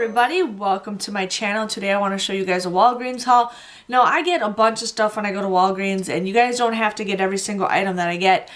everybody, welcome to my channel. Today I want to show you guys a Walgreens haul. Now I get a bunch of stuff when I go to Walgreens, and you guys don't have to get every single item that I get.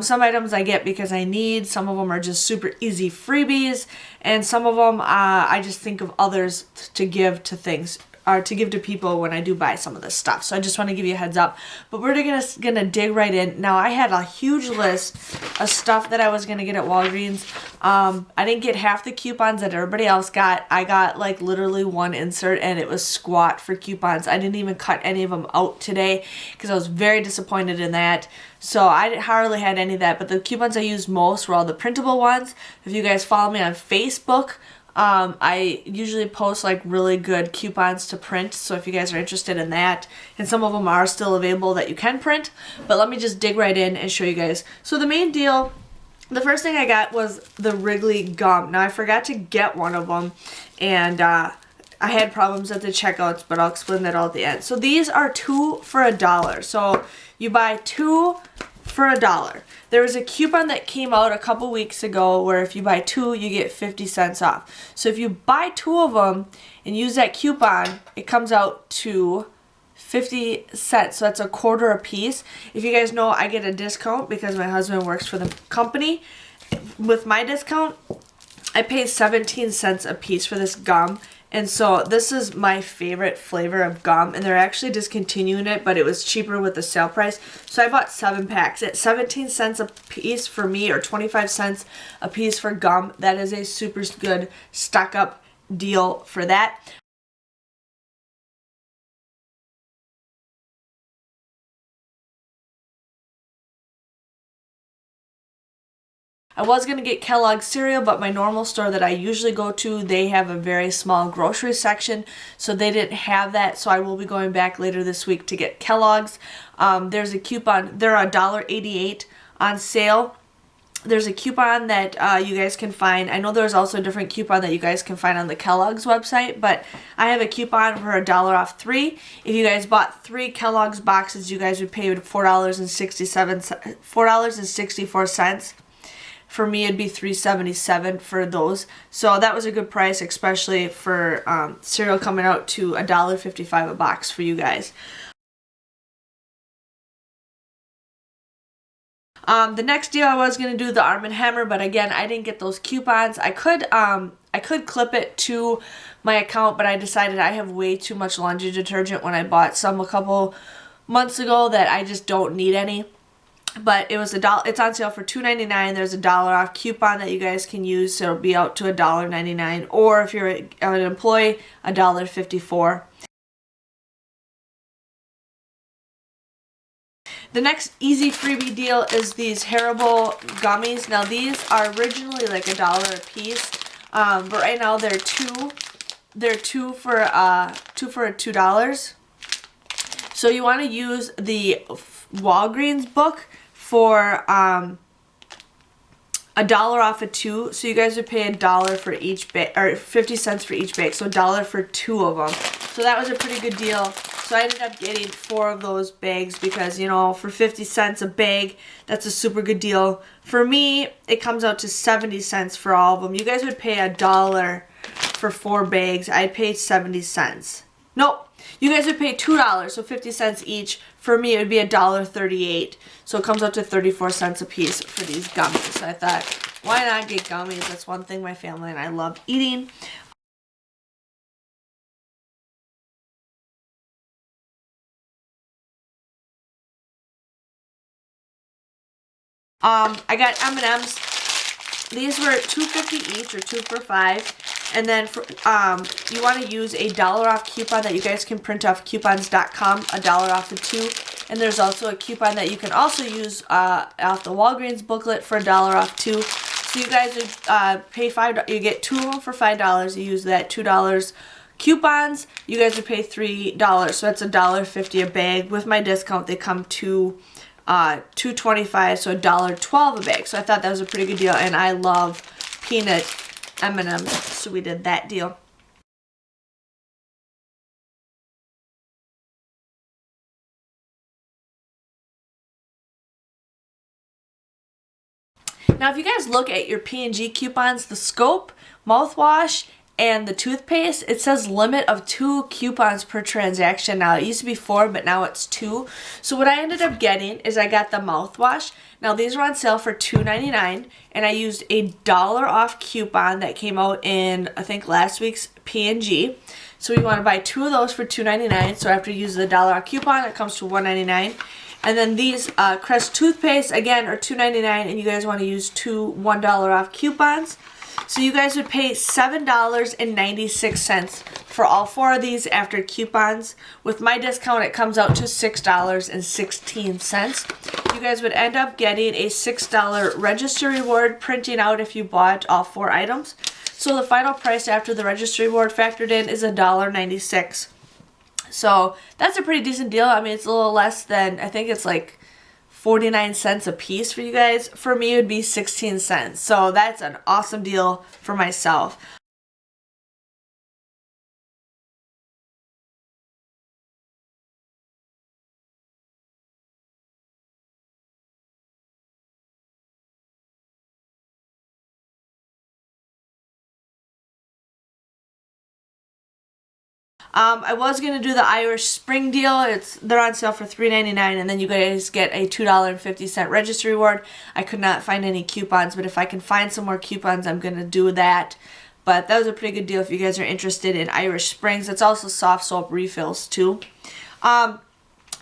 Some items I get because I need, some of them are just super easy freebies, and some of them I just think of others to give to things, or to give to people when I do buy some of this stuff. So I just want to give you a heads up. But we're gonna dig right in. Now I had a huge list of stuff that I was gonna get at Walgreens. I didn't get half the coupons that everybody else got. I got like literally one insert and it was squat for coupons. I didn't even cut any of them out today because I was very disappointed in that. So I hardly had any of that, but the coupons I used most were all the printable ones. If you guys follow me on Facebook, I usually post like really good coupons to print, so if you guys are interested in that, and some of them are still available that you can print, but let me just dig right in and show you guys. So the main deal, the first thing I got was the Wrigley gum. Now I forgot to get one of them, and I had problems at the checkouts, but I'll explain that all at the end. So these are 2 for $1. So you buy 2 for $1. There was a coupon that came out a couple weeks ago where if you buy 2, you get 50 cents off. So if you buy 2 of them and use that coupon, it comes out to 50 cents. So that's a quarter a piece. If you guys know, I get a discount because my husband works for the company. With my discount, I pay 17 cents a piece for this gum. And so this is my favorite flavor of gum, and they're actually discontinuing it, but it was cheaper with the sale price. So I bought 7 packs at 17 cents a piece for me, or 25 cents a piece for gum. That is a super good stock up deal for that. I was going to get Kellogg's cereal, but my normal store that I usually go to, they have a very small grocery section, so they didn't have that, so I will be going back later this week to get Kellogg's. There's a coupon, they're $1.88 on sale. There's a coupon that you guys can find. I know there's also a different coupon that you guys can find on the Kellogg's website, but I have a coupon for $1 off 3. If you guys bought 3 Kellogg's boxes, you guys would pay $4.64. For me, it'd be $3.77 for those. So that was a good price, especially for cereal coming out to $1.55 a box for you guys. The next deal I was gonna do the Arm & Hammer, but again, I didn't get those coupons. I could clip it to my account, but I decided I have way too much laundry detergent when I bought some a couple months ago that I just don't need any. But it was $1. It's on sale for $2.99. There's a $1 off coupon that you guys can use, so it'll be out to $1.99. Or if you're an employee, $1.54. The next easy freebie deal is these Haribo gummies. Now these are originally like $1 a piece, but right now they're two. They're two for $2. So you want to use the Walgreens book for $1 off of 2, so you guys would pay $1 for each bag, or 50 cents for each bag, so $1 for 2 of them. So that was a pretty good deal. So I ended up getting 4 of those bags because, you know, for 50 cents a bag, that's a super good deal. For me, it comes out to 70 cents for all of them. You guys would pay $1 for 4 bags. I'd pay 70 cents. Nope. You guys would pay $2, so 50 cents each. For me, it would be $1.38. So it comes out to 34 cents a piece for these gummies. So I thought, why not get gummies? That's one thing my family and I love eating. I got M&Ms. These were $2.50 each, or 2 for $5. And then for, you want to use a $1 off coupon that you guys can print off coupons.com, $1 off of 2. And there's also a coupon that you can also use off the Walgreens booklet for $1 off 2. So you guys would pay $5. You get 2 of them for $5. You use that $2 coupons. You guys would pay $3. So that's $1.50 a bag. With my discount, they come to $2.25, so $1.12 a bag. So I thought that was a pretty good deal, and I love peanut M&Ms, so we did that deal. Now if you guys look at your P&G coupons, the Scope, mouthwash, and the toothpaste, it says limit of 2 coupons per transaction. Now, it used to be 4, but now it's 2. So what I ended up getting is I got the mouthwash. Now, these were on sale for $2.99, and I used a $1 off coupon that came out in, I think, last week's P&G. So we want to buy 2 of those for $2.99. So after you use the $1 off coupon, it comes to $1.99. And then these Crest toothpaste, again, are $2.99, and you guys want to use 2 $1 off coupons. So you guys would pay $7.96 for all 4 of these after coupons. With my discount, it comes out to $6.16. You guys would end up getting a $6 register reward printing out if you bought all 4 items. So the final price after the register reward factored in is $1.96. So that's a pretty decent deal. I mean, it's a little less than, I think it's like 49 cents a piece for you guys. For me, it would be 16 cents. So that's an awesome deal for myself. I was going to do the Irish Spring deal. They're on sale for $3.99, and then you guys get a $2.50 register reward. I could not find any coupons, but if I can find some more coupons, I'm going to do that. But that was a pretty good deal if you guys are interested in Irish Springs. It's also soft soap refills too.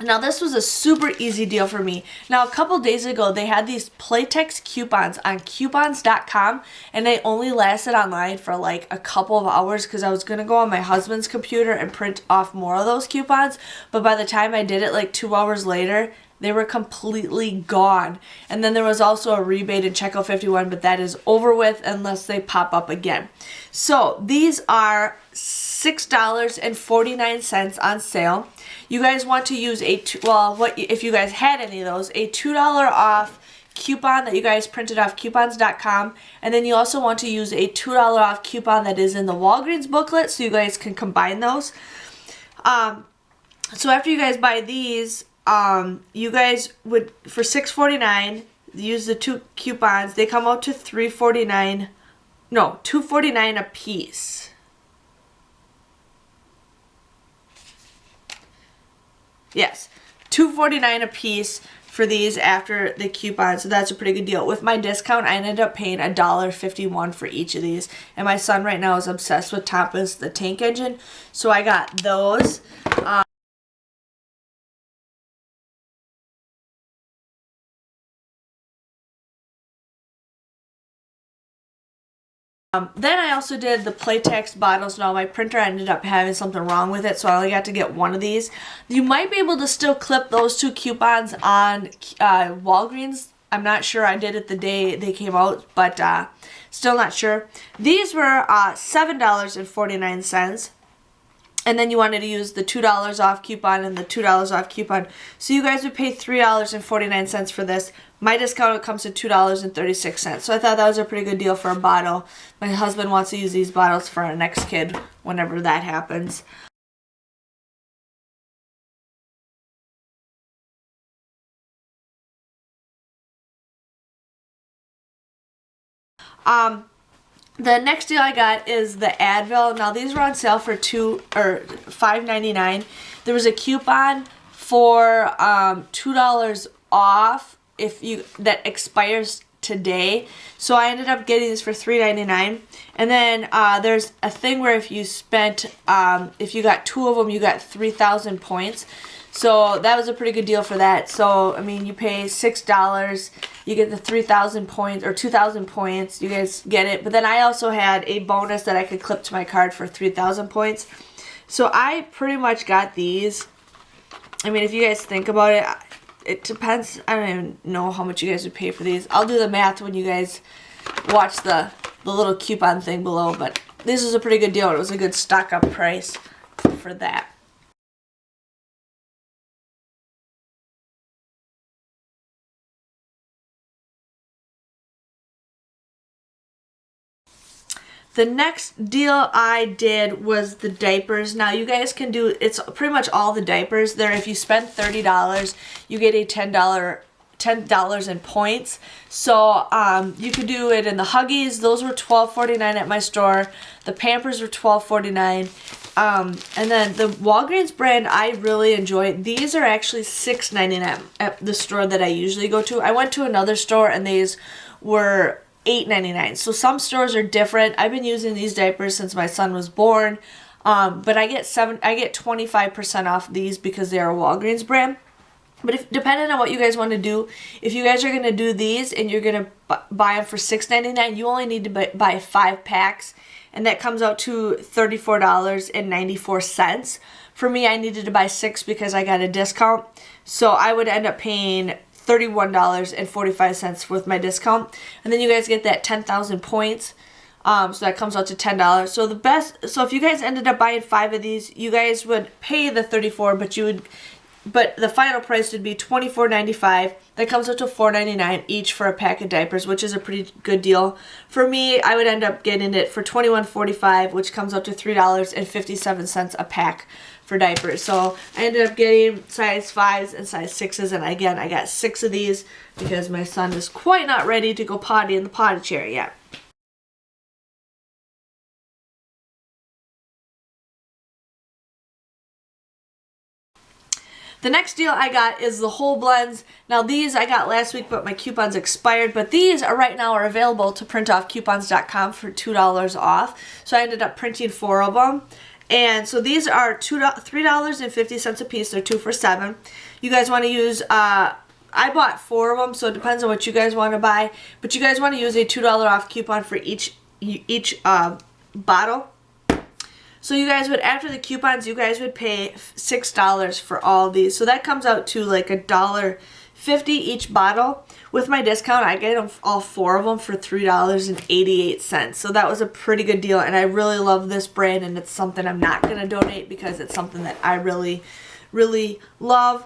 Now this was a super easy deal for me. Now a couple days ago they had these Playtex coupons on coupons.com, and they only lasted online for like a couple of hours because I was going to go on my husband's computer and print off more of those coupons, but by the time I did it like 2 hours later, they were completely gone. And then there was also a rebate in Checkout 51, but that is over with unless they pop up again. So these are $6.49 on sale. You guys want to use if you guys had any of those, a $2 off coupon that you guys printed off coupons.com, and then you also want to use a $2 off coupon that is in the Walgreens booklet, so you guys can combine those. So after you guys buy these, you guys would, for $6.49, use the 2 coupons. They come out to $2.49 a piece. Yes, $2.49 a piece for these after the coupon, so that's a pretty good deal. With my discount, I ended up paying $1.51 for each of these, and my son right now is obsessed with Thomas the Tank Engine, so I got those. Then I also did the Playtex bottles. Now my printer ended up having something wrong with it, so I only got to get one of these. You might be able to still clip those 2 coupons on Walgreens. I'm not sure. I did it the day they came out, but still not sure. These were $7.49. And then you wanted to use the $2 off coupon and the $2 off coupon. So you guys would pay $3.49 for this. My discount comes to $2.36. So I thought that was a pretty good deal for a bottle. My husband wants to use these bottles for our next kid whenever that happens. The next deal I got is the Advil. Now these were on sale for $5.99. There was a coupon for $2 off that expires today. So I ended up getting this for $3.99. And then there's a thing where if you got 2 of them, you got 3,000 points. So that was a pretty good deal for that. So, I mean, you pay $6, you get the 3,000 points, or 2,000 points, you guys get it. But then I also had a bonus that I could clip to my card for 3,000 points. So I pretty much got these. I mean, if you guys think about it, it depends. I don't even know how much you guys would pay for these. I'll do the math when you guys watch the little coupon thing below. But this was a pretty good deal. It was a good stock up price for that. The next deal I did was the diapers. Now you guys can do, it's pretty much all the diapers there. If you spend $30, you get a $10 $10 in points. So you could do it in the Huggies. Those were $12.49 at my store. The Pampers were $12.49. And then the Walgreens brand I really enjoy. These are actually $6.99 at the store that I usually go to. I went to another store and these were $8.99. So some stores are different. I've been using these diapers since my son was born. But I get 25% off these because they are a Walgreens brand. But if, depending on what you guys want to do, if you guys are going to do these and you're going to buy them for $6.99, you only need to buy 5 packs. And that comes out to $34.94. For me, I needed to buy 6 because I got a discount. So I would end up paying $31.45 with my discount. And then you guys get that 10,000 points. So that comes out to $10. So if you guys ended up buying 5 of these, you guys would pay the $34, but the final price would be $24.95. That comes out to $4.99 each for a pack of diapers, which is a pretty good deal. For me, I would end up getting it for $21.45, which comes out to $3.57 a pack for diapers. So I ended up getting size 5s and size 6s, and again, I got 6 of these because my son is quite not ready to go potty in the potty chair yet. The next deal I got is the whole blends. Now these I got last week, but my coupons expired. But these are right now available to print off coupons.com for $2 off. So I ended up printing 4 of them. And so these are $3.50 a piece. They're 2 for $7. You guys want to use, I bought 4 of them, so it depends on what you guys want to buy. But you guys want to use a $2 off coupon for each bottle. So you guys would, after the coupons, you guys would pay $6 for all these. So that comes out to like $1.50 each bottle. With my discount, I get them, all 4 of them for $3.88. So that was a pretty good deal, and I really love this brand, and it's something I'm not going to donate because it's something that I really, really love.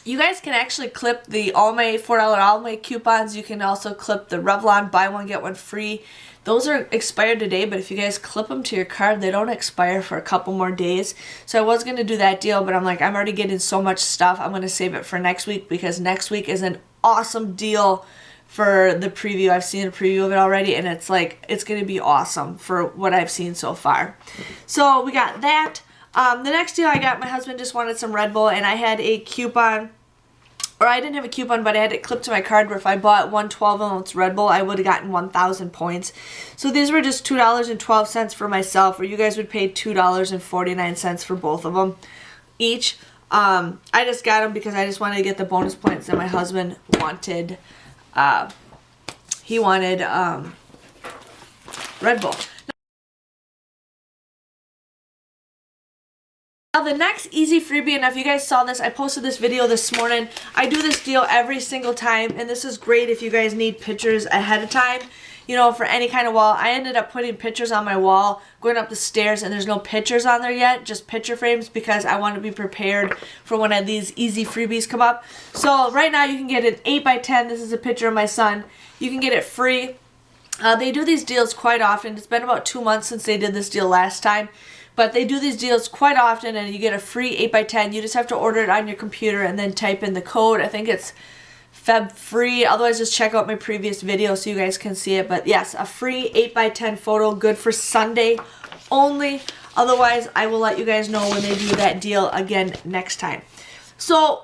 You guys can actually clip the Almay $4 Almay coupons. You can also clip the Revlon buy one get one free. Those are expired today, but if you guys clip them to your card, they don't expire for a couple more days. So I was going to do that deal, but I'm like, I'm already getting so much stuff. I'm going to save it for next week because next week is an awesome deal for the preview. I've seen a preview of it already, and it's like, it's going to be awesome for what I've seen so far. So we got that. The next deal I got, my husband just wanted some Red Bull, and I had a coupon, or I didn't have a coupon, but I had it clipped to my card where if I bought one 12-ounce Red Bull, I would have gotten 1,000 points. So these were just $2.12 for myself, or you guys would pay $2.49 for both of them each. I just got them because I just wanted to get the bonus points that my husband wanted. He wanted Red Bull. Now the next easy freebie, and if you guys saw this, I posted this video this morning. I do this deal every single time, and this is great if you guys need pictures ahead of time, you know, for any kind of wall. I ended up putting pictures on my wall, going up the stairs, and there's no pictures on there yet, just picture frames, because I want to be prepared for when these easy freebies come up. So right now you can get an 8x10. This is a picture of my son. You can get it free. They do these deals quite often. It's been about 2 months since they did this deal last time. But they do these deals quite often, and you get a free 8x10. You just have to order it on your computer and then type in the code. I think it's FebFree. Otherwise, just check out my previous video so you guys can see it. But yes, a free 8x10 photo, good for Sunday only. Otherwise, I will let you guys know when they do that deal again next time. So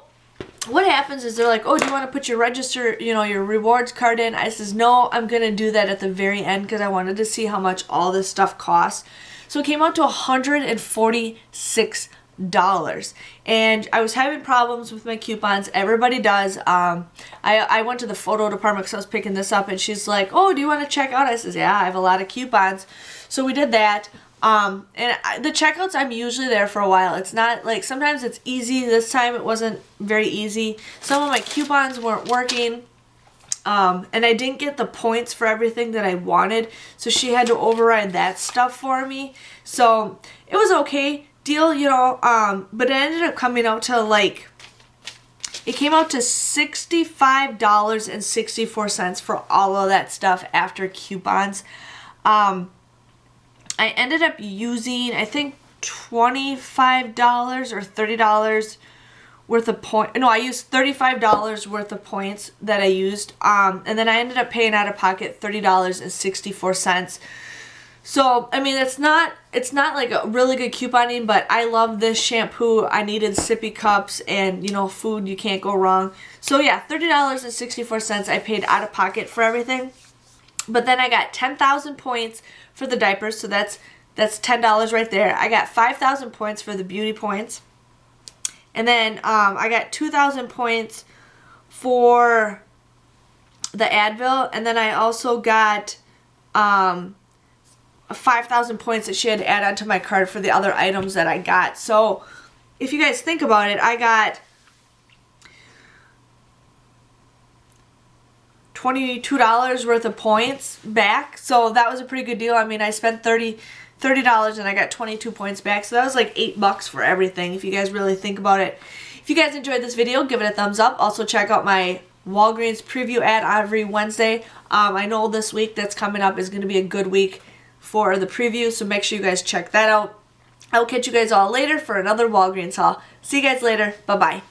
what happens is they're like, oh, do you want to put your register, you know, your rewards card in? I says, no, I'm going to do that at the very end because I wanted to see how much all this stuff costs. So it came out to $146. And I was having problems with my coupons. Everybody does. I went to the photo department because I was picking this up, and she's like, oh, do you want to check out? I says, yeah, I have a lot of coupons. So we did that. And the checkouts, I'm usually there for a while. It's not like, sometimes it's easy. This time it wasn't very easy. Some of my coupons weren't working. And I didn't get the points for everything that I wanted, so she had to override that stuff for me. So it was okay deal, you know, but it ended up coming out to like, it came out to $65.64 for all of that stuff after coupons. I ended up using, I think, $25 or $30 worth of point. No, I used $35 worth of points that I used. And then I ended up paying out of pocket $30.64. So, I mean, it's not like a really good couponing, but I love this shampoo. I needed sippy cups and, you know, food, you can't go wrong. So yeah, $30.64 I paid out of pocket for everything. But then I got 10,000 points for the diapers, so that's $10 right there. I got 5,000 points for the beauty points. And then I got 2,000 points for the Advil, and then I also got 5,000 points that she had to add onto my card for the other items that I got. So if you guys think about it, I got $22 worth of points back. So that was a pretty good deal. I mean, I spent $30 and I got 22 points back. So that was like $8 for everything if you guys really think about it. If you guys enjoyed this video, give it a thumbs up. Also check out my Walgreens preview ad every Wednesday. I know this week that's coming up is going to be a good week for the preview, so make sure you guys check that out. I'll catch you guys all later for another Walgreens haul. See you guys later. Bye-bye.